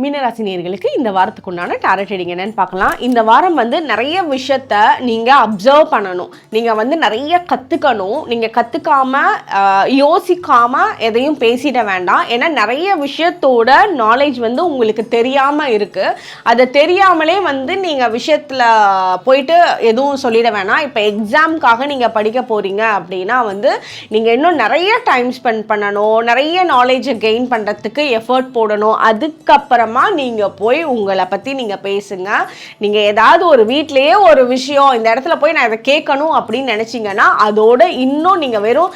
மீனராசி நேயர்களுக்கு இந்த வாரத்துக்கு உண்டான டாரட் ரீடிங் என்னன்னு பார்க்கலாம். இந்த வாரம் நிறைய விஷயத்த நீங்கள் அப்சர்வ் பண்ணணும். நீங்கள் நிறைய கற்றுக்கணும். நீங்கள் கற்றுக்காம யோசிக்காமல் எதையும் பேசிட வேண்டாம். ஏன்னா நிறைய விஷயத்தோட நாலேஜ் உங்களுக்கு தெரியாமல் இருக்குது. அதை தெரியாமலே நீங்கள் விஷயத்தில் போயிட்டு எதுவும் சொல்லிட வேணாம். இப்போ எக்ஸாமுக்காக நீங்கள் படிக்க போகிறீங்க அப்படின்னா நீங்கள் இன்னும் நிறைய டைம் ஸ்பெண்ட் பண்ணணும். நிறைய நாலேஜை கெயின் பண்ணுறதுக்கு எஃபர்ட் போடணும். அதுக்கப்புறமா நீங்கள் போய் உங்களை பற்றி நீங்கள் பேசுங்க. நீங்கள் ஏதாவது ஒரு வீட்டிலேயே ஒரு விஷயம் இந்த இடத்துல போய் நான் இதை கேட்கணும் அப்படின்னு நினச்சிங்கன்னா அதோட இன்னும் நீங்கள் வெறும்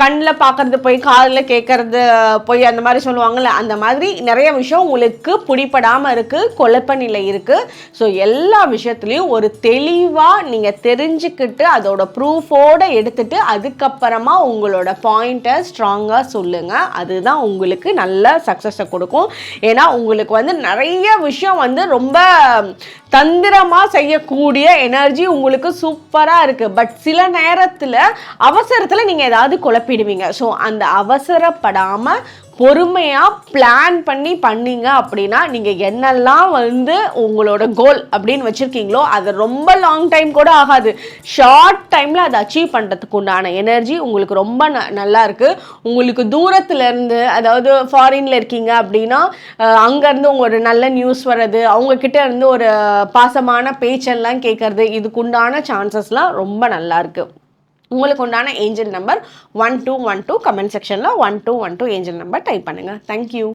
கண்ணில் பார்க்கறது போய் காதில் கேட்கறது போய் அந்த மாதிரி சொல்லுவாங்கள்ல, அந்த மாதிரி நிறைய விஷயம் உங்களுக்கு பிடிப்படாமல் இருக்குது, குழப்ப நிலை இருக்குது. ஸோ எல்லா விஷயத்துலையும் ஒரு தெளிவாக நீங்கள் தெரிஞ்சுக்கிட்டு அதோட ப்ரூஃபோடு எடுத்துகிட்டு அதுக்கப்புறமா உங்களோட பாயிண்ட்டை ஸ்ட்ராங்காக சொல்லுங்கள். அதுதான் உங்களுக்கு நல்ல சக்ஸஸை கொடுக்கும். ஏன்னா உங்களுக்கு நிறைய விஷயம் ரொம்ப தந்திரமாக செய்யக்கூடிய எனர்ஜி உங்களுக்கு சூப்பராக இருக்குது. பட் சில நேரத்தில் அவசரத்தில் நீங்கள் ஏதாவது குழப்பிடுவீங்க. ஸோ அந்த அவசரப்படாமல் பொறுமையாக பிளான் பண்ணீங்க அப்படின்னா நீங்கள் என்னெல்லாம் உங்களோட கோல் அப்படின்னு வச்சுருக்கீங்களோ அது ரொம்ப லாங் டைம் கூட ஆகாது. ஷார்ட் டைமில் அதை அச்சீவ் பண்ணுறதுக்கு உண்டான எனர்ஜி உங்களுக்கு ரொம்ப நல்லா இருக்குது. உங்களுக்கு தூரத்துலேருந்து, அதாவது ஃபாரினில் இருக்கீங்க அப்படின்னா அங்கேருந்து ஒரு நல்ல நியூஸ் வர்றது, அவங்கக்கிட்ட இருந்து ஒரு பாசமான பேச்செல்லாம் கேட்குறது, இதுக்குண்டான சான்சஸ்லாம் ரொம்ப நல்லா இருக்குது. உங்களுக்கு உண்டான ஏஞ்சல் நம்பர் 1212. கமெண்ட் செக்ஷனில் 1212 ஏஞ்சல் நம்பர் டைப் பண்ணுங்கள். தேங்க்யூ.